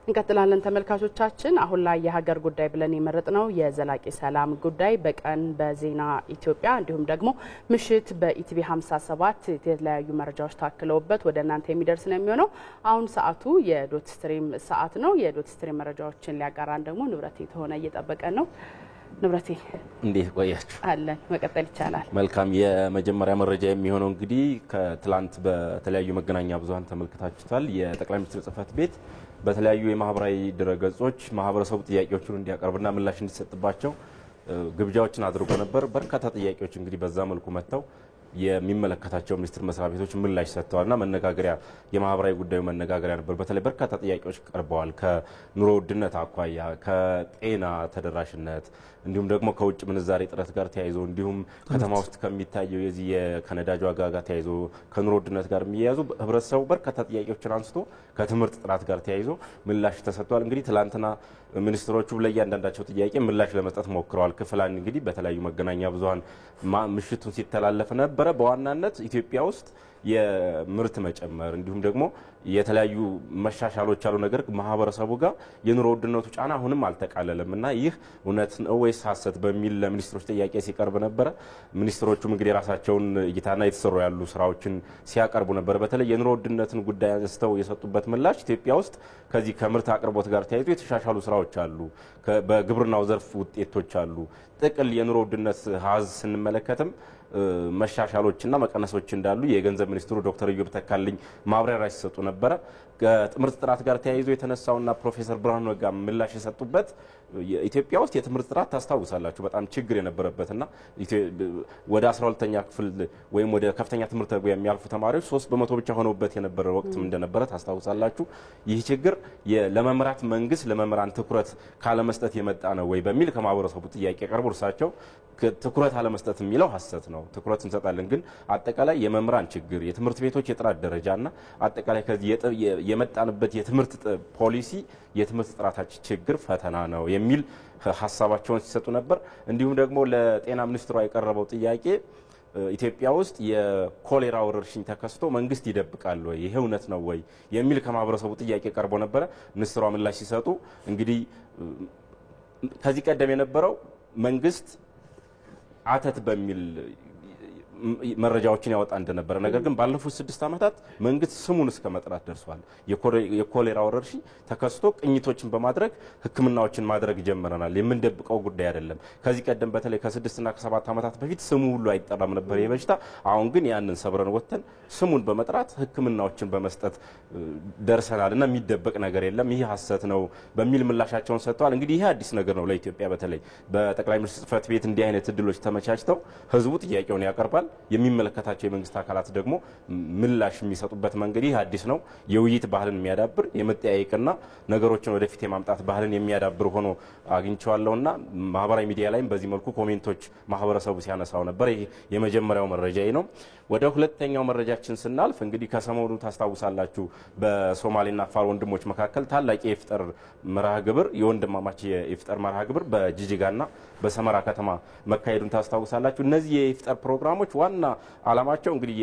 እንቀጥላለን ተመልካቾቻችን አሁን ላይ የሀገር ጉዳይ ብለን የመረጥነው የዘላቂ ሰላም ጉዳይ በቀን በዜና ኢትዮጵያ እንዲሁም ደግሞ ምሽት በኢቲቪ 57 የተለያዩ መረጃዎች ታክለውበት ወደ እናንተ የሚደርስ ነው የሚሆነው አሁን ሰዓቱ የዶት ስትሪም ሰዓት ነው የዶት ስትሪም መረጃዎችን ሊያጋራን ደግሞ ንብረቴ ተሆነ እየጠበቀ ነው ንብረቴ እንዴት ቆያችሁ አለን መቀጠል ይቻላል መልካም የመጀመሪያ መረጃ የሚሆነው እንግዲህ ከትላንት በተለያዩ መገናኛ ብዙሃን ተመልክታችኋል የጠቅላይ ሚኒስትር ጽህፈት ቤት በተለያዩ የማህበራዊ ድረገጾች ማህበረሰቡ ጥያቄዎችን እንዲያቀርብና ምላሽ እንዲሰጥባቸው ግብዣዎችን አድርጎ ነበር በርካታ ጥያቄዎች እንግዲህ በዛ መልኩ መተው የሚመለከታቸው ሚኒስትር መስሪያ ቤቶች ምላሽ ሰጥተዋልና መነጋገሪያ የማህበራዊ ጉዳዩ መነጋገሪያ ነበር በተለይ በርካታ ጥያቄዎች ቀርበዋል ከኑሮ ውድነት አኳያ ከጤና ተደራሽነት እንዲሁም ደግሞ ከውጭ ምንዛሬ ጥረት ጋር ተያይዞ እንዲሁም ከተማ ውስጥ ከሚታየው የዚህ የከነዳጅ ዋጋ ጋር ተያይዞ ከኑሮ ውድነት ጋር የሚያያዙ ህብረተሰቡ በርካታ ጥያቄዎችን አንስቶ ከትምህርት ጥራት ጋር ተያይዞ ምላሽ ተሰጥቷል እንግዲህ ትላንትና ሚኒስትሮቹ ለእያንዳንዳቸው ጥያቄ ምላሽ ለመስጠት ሞክረዋል ክፍል አንድ እንግዲህ በተለያዩ መገናኛ ብዙሃን ምሽቱን ሲተላለፍ ነበር በዋናነት ኢትዮጵያ ውስጥ የምርት መጨመር እንዲሁም ደግሞ የተለያዩ መሻሻሎች አሉ ነገር ማህበረሰቡ ጋር የኑሮ ውድነቱ ጫና አሁንም አልተቃለለምና ይህ እውነት ነው ወይስ ሐሰት በሚል ለሚኒስትሮች ጥያቄ ሲቀርብ ነበር ሚኒስትሮቹም እንግዲህ ራሳቸውን እይታና የተሰሩ ያሉ ስራዎችን ሲያቀርቡ ነበር በተለይ የኑሮ ውድነትን ጉዳይ አንስተው የሰጡበት ምላሽ ኢትዮጵያ ውስጥ ከዚህ ከምርት አቅርቦት ጋር ተያይዞ የተሻሻሉ ስራዎች አሉ በግብርናው ዘርፍ ውጤቶች አሉ ጥቅል የኑሮ ውድነት ሀዝ ስንመለከተም መሻሻሎችና መቀነሶች እንዳሉ የገንዘብ ሚኒስትሩ ዶክተር ኢዮብ ተካልኝ ማብራሪያ ሲሰጡ ነበር ከትምህርት ጥራት ጋር ተያይዞ የተነሳውና ፕሮፌሰር ብርሃኑ ነጋ ምላሽ የሰጡበት ኢትዮጵያ ውስጥ የትምህርት ጥራት ታስታውሳላችሁ በጣም ችግር የነበረበትና ወደ 12ኛ ክፍል ወይም ወደ ከፍተኛ ትምህርት የሚያልፉ ተማሪዎች 3% ብቻ ሆነውበት የነበረ ወቅትም እንደነበረ ታስታውሳላችሁ ይህ ችግር ለመምራት መንግስት ለመምራን ትኩረት ካለመስጠት የመጣ ነው ወይ በሚል ከማህበረሰቡ ጥያቄ ቀርቦ እርሳቸው ትኩረት አለመስጠት የሚለው ሐሰት ነው ትኩረት እንሰጣለን ግን አጠቃላይ የመምራን ችግር የትምህርት ቤቶች የጥራት ደረጃና አጠቃላይ ከዚህ የመጣንበት የትምህርት ፖሊሲ የትምህርት ጥራታችን ችግር ፈተና ነው የሚል ሐሳባቸውን ሲሰጡ ነበር እንዲሁም ደግሞ ለጤና ሚኒስትሩ ያቀረበው ጥያቄ ኢትዮጵያ ውስጥ የኮሌራ ወረርሽኝ ተከስቶ መንግስት ይደብቃል ወይ ይሄ እውነት ነው ወይ የሚል ከማህበረሰቡ ጥያቄ ቀርቦ ነበር ሚኒስትሩ ምላሽ ሲሰጡ እንግዲህ ከዚህ ቀደም የነበረው መንግስት አተት በሚል መረጃዎችን ያወጣ እንደነበረ ነገር ግን ባለፉት 6 አመታት መንግስት ስሙን እስከ መጥራት ደርሷል የኮሌራ ወረርሽኝ ተከስቶ ቅኝቶችን በማድረግ ህክምናዎችን ማድረግ ጀመረናል የምንደብቀው ጉዳይ አይደለም ከዚህ ቀደም በተለይ ከ6 እና ከ7 አመታት በፊት ስሙ ሁሉ አይጠራም ነበር የበሽታ አሁን ግን ያንን ሰብረን ወተን ስሙን በመጥራት ህክምናዎችን በመስጠት ደርሰናልና የሚደበቅ ነገር የለም ይሄ ሐሰት ነው በሚል ምላሻቸውን ሰጥተዋል እንግዲህ ይሄ አዲስ ነገር ነው ለኢትዮጵያ በተለይ በጠቅላይ ሚኒስትር ጽህፈት ቤት እንዲህ አይነት እድሎች ተመቻችተው ህዝቡ ጥያቄውን ያቀርባል የሚመለከታቸው የመንግስት አካላት ደግሞ ምላሽ የሚሰጡበት መንገድ ይህ አዲስ ነው የውይይት ባህልን የሚያዳብር የመጠያየቅና ነገሮችን ወደፊት የማምጣት ባህልን የሚያዳብር ሆኖ አግኝቻለሁና ማህበራዊ ሚዲያ ላይም በዚህ መልኩ ኮሜንቶች ማህበረሰቡ ሲያነሳው ነበር ይሄ የመጀመሪያው መረጃዬ ነው ወደ ሁለተኛው መረጃችን ስናልፍ እንግዲህ ከሰሞኑ ታስታውሳላችሁ በሶማሌና አፋር ወንድሞች መካከል ታላቅ የኢፍጣር መርሃ ግብር የወንድማማች የኢፍጣር መርሃ ግብር በጂጂጋና በሰመራ ከተማ መካሄዱን ታስታውሳላችሁ እነዚህ የኢፍጣር ፕሮግራሞች ዋና አላማቸው እንግዲህ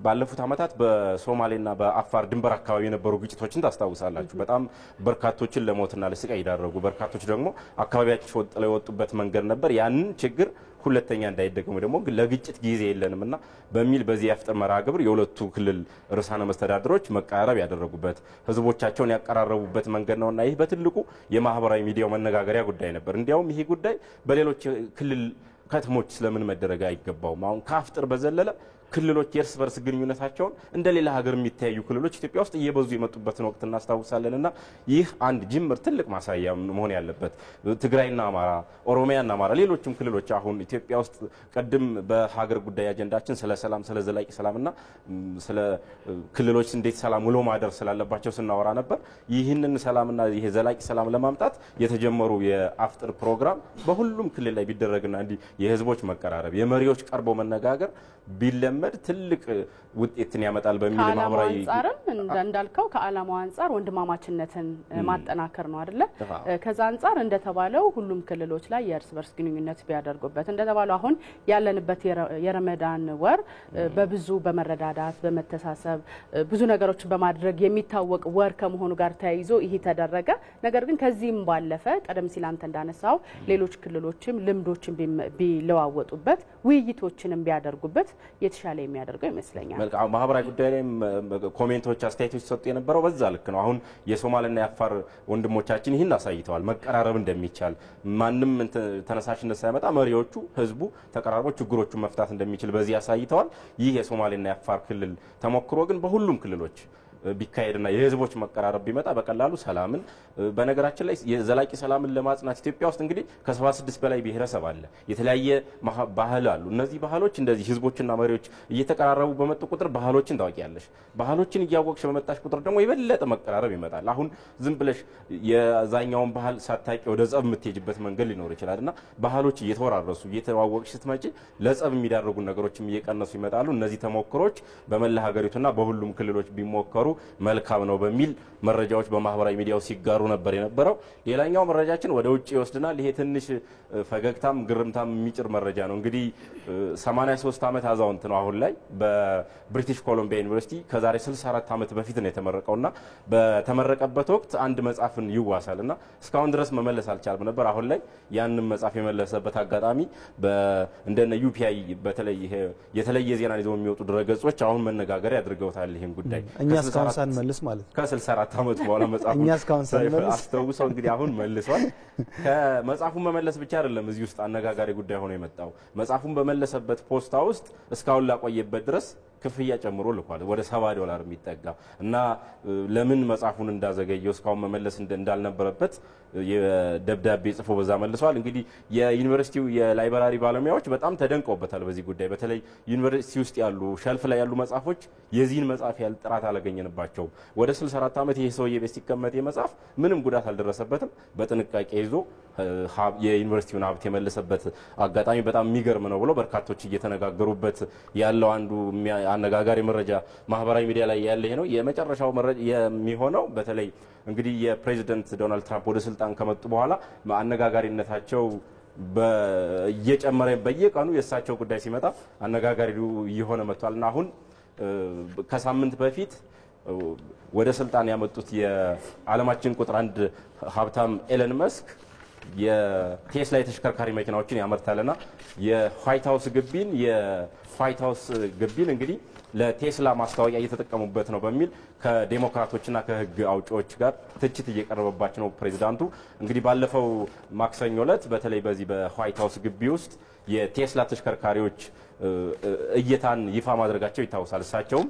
ባለፉት አመታት በሶማሌና በአፋር ድንበር አካባቢ የነበሩ ግጭቶችን ታስታውሳላችሁ በጣም በርካቶችን ለሞትና ለስቃይ ያደረጉ በርካቶች ደግሞ አካባቢያቸው ጥለው የወጡበት መንገድ ነበር ያንን ችግር ሁለተኛ እንዳይደገም ደግሞ ለግጭት ጊዜ የለንምና በሚል በዚህ የኢፍጣር መርሃ ግብር የሁለቱ ክልል ርዕሳነ መስተዳድሮች መቃረብ ያደረጉበት ህዝቦቻቸውን ያቀራረቡበት መንገድ ነውና ይህ በትልቁ የማህበራዊ ሚዲያው መነጋገሪያ ጉዳይ ነበር እንዲያውም ይሄ ጉዳይ በሌሎች ክልል ከተሞች ስለምን መደረግ አይገባውም አሁን ከኢፍጣር በዘለለ ክልሎች የርስ በርስ ግንኙነታቸውን እንደሌላ ሀገር የሚታዩ ክልሎች ኢትዮጵያ ውስጥ እየበዙ የመጡበትን ወቅት እናስታውሳለንና ይህ አንድ ጅምር ትልቅ ማሳያ መሆን ያለበት ትግራይና አማራ ኦሮሚያና አማራ ሌሎችም ክልሎች አሁን ኢትዮጵያ ውስጥ ቀድም በሀገር ጉዳይ አጀንዳችን ስለ ሰላም ስለ ዘላቂ ሰላምና ስለ ክልሎች እንዴት ሰላም ውሎ ማደር ስላለባቸው ስናወራ ነበር ይህንን ሰላምና ይሄ ዘላቂ ሰላም ለማምጣት የተጀመሩ የኢፍጣር ፕሮግራም በሁሉም ክልል ላይ ቢደረግና እንዲ የህዝቦች መቀራረብ የመሪዎች ቀርቦ መነጋገር ቢለም ቢለመድ ትልቅ ውጤትን ያመጣል በሚል ማህበራዊ አንጻርም እንዳልከው ከዓላማው አንጻር ወንድማማችነትን ማጠናከር ነው አይደለ? ከዛ አንጻር እንደተባለው ሁሉም ክልሎች ላይ የእርስ በርስ ግንኙነት ቢያደርጉበት እንደተባለው አሁን ያለንበት የረመዳን ወር በብዙ በመረዳዳት በመተሳሰብ ብዙ ነገሮች በማድረግ የሚታወቅ ወር ከመሆኑ ጋር ተያይዞ ይሄ ተደረገ። ነገር ግን ከዚህም ባለፈ ቀደም ሲል አንተ እንዳነሳው ሌሎች ክልሎችም ልምዶችን ቢለዋወጡበት ውይይቶችንም ቢያደርጉበት የተሻለ የሚያደርገው ይመስለኛል። መልካም ማህበራዊ ጉዳይ ላይ ኮሜንቶች አስተያየቶች ሰጡ የነበረው በዛ ልክ ነው። አሁን የሶማሌና የአፋር ወንድሞቻችን ይህን አሳይተዋል። መቀራረብ እንደሚቻል ማንም ተነሳሽነት ሳይመጣ መሪዎቹ ህዝቡ ተቀራርቦ ችግሮቹን መፍታት እንደሚችል በዚህ አሳይተዋል። ይህ የሶማሌና የአፋር ክልል ተሞክሮ ግን በሁሉም ክልሎች ቢካሄድና የህዝቦች መቀራረብ ቢመጣ በቀላሉ ሰላምን በነገራችን ላይ የዘላቂ ሰላምን ለማጽናት ኢትዮጵያ ውስጥ እንግዲህ ከ76 በላይ ብሔረሰብ አለ። የተለያየ ባህል አሉ። እነዚህ ባህሎች እንደዚህ ህዝቦችና መሪዎች እየተቀራረቡ በመጡ ቁጥር ባህሎችን ታውቂያለሽ። ባህሎችን እያወቅሽ በመጣሽ ቁጥር ደግሞ የበለጠ መቀራረብ ይመጣል። አሁን ዝም ብለሽ የዛኛውን ባህል ሳታቂ ወደ ጸብ የምትሄጅበት መንገድ ሊኖር ይችላልና ባህሎች እየተወራረሱ እየተዋወቅሽ ስትመጪ ለጸብ የሚዳርጉ ነገሮችም እየቀነሱ ይመጣሉ። እነዚህ ተሞክሮች በመላ ሀገሪቱና በሁሉም ክልሎች ቢሞከሩ መልካም ነው በሚል መረጃዎች በማህበራዊ ሚዲያው ሲጋሩ ነበር የነበረው። ሌላኛው መረጃችን ወደ ውጭ ይወስድናል። ይሄ ትንሽ ፈገግታም ግርምታም የሚጭር መረጃ ነው። እንግዲህ 83 ዓመት አዛውንት ነው አሁን ላይ በብሪቲሽ ኮሎምቢያ ዩኒቨርሲቲ ከዛሬ 64 ዓመት በፊት ነው የተመረቀውና በተመረቀበት ወቅት አንድ መጽሐፍን ይዋሳልና እስካሁን ድረስ መመለስ አልቻለም ነበር። አሁን ላይ ያንን መጽሐፍ የመለሰበት አጋጣሚ እንደነ ዩፒአይ በተለይ ይሄ የተለየ ዜና ይዘው የሚወጡ ድረገጾች አሁን መነጋገሪያ አድርገውታል ይሄን ጉዳይ። እኛስ ካውንሳን መልስ ማለት ከ64 ዓመት በኋላ መጽሐፉ እኛስ ካውንሳን መልስ አስተውሰው እንግዲህ አሁን መልሷል። ከመጽሐፉን መመለስ ብቻ አይደለም እዚህ ውስጥ አነጋጋሪ ጉዳይ ሆኖ የመጣው መጽሐፉን በመለሰበት ፖስታ ውስጥ እስካሁን ላቆየበት ድረስ ክፍያ ጨምሮ ልኳል ወደ $70 የሚጠጋ እና ለምን መጽሐፉን እንዳዘገየው እስካሁን መመለስ እንዳልነበረበት የደብዳቤ ጽፎ በዛ መልሷል። እንግዲህ የዩኒቨርሲቲው የላይብራሪ ባለሙያዎች በጣም ተደንቀውበታል በዚህ ጉዳይ። በተለይ ዩኒቨርሲቲ ውስጥ ያሉ ሸልፍ ላይ ያሉ መጽሐፎች የዚህን መጽሐፍ ያህል ጥራት አላገኘንባቸውም። ወደ 64 ዓመት ይሄ ሰውዬ ቤት ሲቀመጥ የመጽሐፍ ምንም ጉዳት አልደረሰበትም። በጥንቃቄ ይዞ የዩኒቨርሲቲውን ሀብት የመለሰበት አጋጣሚ በጣም የሚገርም ነው ብሎ በርካቶች እየተነጋገሩበት ያለው አንዱ አነጋጋሪ መረጃ ማህበራዊ ሚዲያ ላይ ያለ ይሄ ነው። የመጨረሻው መረጃ የሚሆነው በተለይ እንግዲህ የፕሬዚዳንት ዶናልድ ትራምፕ ወደ ስልጣን ከመጡ በኋላ አነጋጋሪነታቸው እየጨመረ በየቀኑ የእሳቸው ጉዳይ ሲመጣ አነጋጋሪ እየሆነ መጥቷልና አሁን ከሳምንት በፊት ወደ ስልጣን ያመጡት የዓለማችን ቁጥር 1 ሀብታም ኤለን መስክ የቴስላ የተሽከርካሪ መኪናዎችን ያመርታልና የዋይት ሃውስ ግቢን እንግዲህ ለቴስላ ማስታወቂያ እየተጠቀሙበት ነው በሚል ከዴሞክራቶችና ከህግ አውጪዎች ጋር ትችት እየቀረበባቸው ነው ፕሬዚዳንቱ። እንግዲህ ባለፈው ማክሰኞ ዕለት በተለይ በዚህ በዋይት ሃውስ ግቢ ውስጥ የቴስላ ተሽከርካሪዎች እይታን ይፋ ማድረጋቸው ይታወሳል። እሳቸውም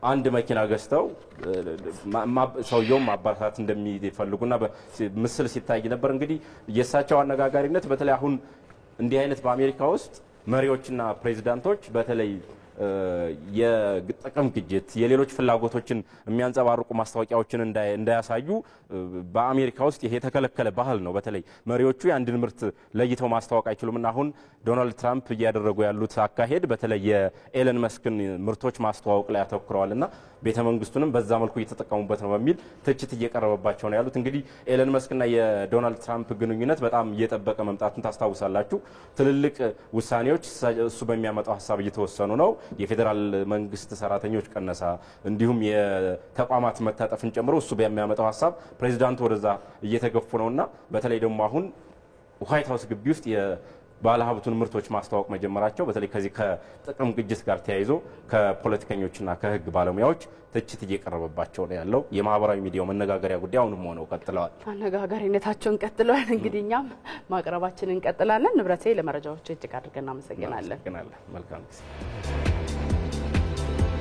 አንድ መኪና ገዝተው ሰውየው ማባራት እንደሚፈልጉና ምስል ሲታይ ነበር። እንግዲህ የእሳቸው አነጋጋሪነት በተለይ አሁን እንዲህ አይነት በአሜሪካ ውስጥ መሪዎችና ፕሬዚዳንቶች በተለይ የጥቅም ግጭት የሌሎች ፍላጎቶችን የሚያንጸባርቁ ማስታወቂያዎችን እንዳያሳዩ በአሜሪካ ውስጥ ይሄ የተከለከለ ባህል ነው። በተለይ መሪዎቹ የአንድን ምርት ለይተው ማስተዋወቅ አይችሉምና አሁን ዶናልድ ትራምፕ እያደረጉ ያሉት አካሄድ በተለይ የኤለን መስክን ምርቶች ማስተዋወቅ ላይ ያተኩረዋልና ቤተ መንግስቱንም በዛ መልኩ እየተጠቀሙበት ነው በሚል ትችት እየቀረበባቸው ነው ያሉት። እንግዲህ ኤለን መስክና የዶናልድ ትራምፕ ግንኙነት በጣም እየጠበቀ መምጣቱን ታስታውሳላችሁ። ትልልቅ ውሳኔዎች እሱ በሚያመጣው ሀሳብ እየተወሰኑ ነው። የፌደራል መንግስት ሰራተኞች ቀነሳ እንዲሁም የተቋማት መታጠፍን ጨምሮ እሱ በሚያመጣው ሀሳብ ፕሬዚዳንቱ ወደዛ እየተገፉ ነውና በተለይ ደግሞ አሁን ዋይት ሃውስ ግቢ ውስጥ ባለሀብቱን ምርቶች ማስተዋወቅ መጀመራቸው በተለይ ከዚህ ከጥቅም ግጭት ጋር ተያይዞ ከፖለቲከኞችና ከህግ ባለሙያዎች ትችት እየቀረበባቸው ነው ያለው። የማህበራዊ ሚዲያው መነጋገሪያ ጉዳይ አሁንም ሆነው ቀጥለዋል። አነጋጋሪነታቸውን ቀጥለዋል። እንግዲህ እኛም ማቅረባችንን እንቀጥላለን። ንብረቴ ለመረጃዎች እጅግ አድርገን እናመሰግናለን። መልካም ጊዜ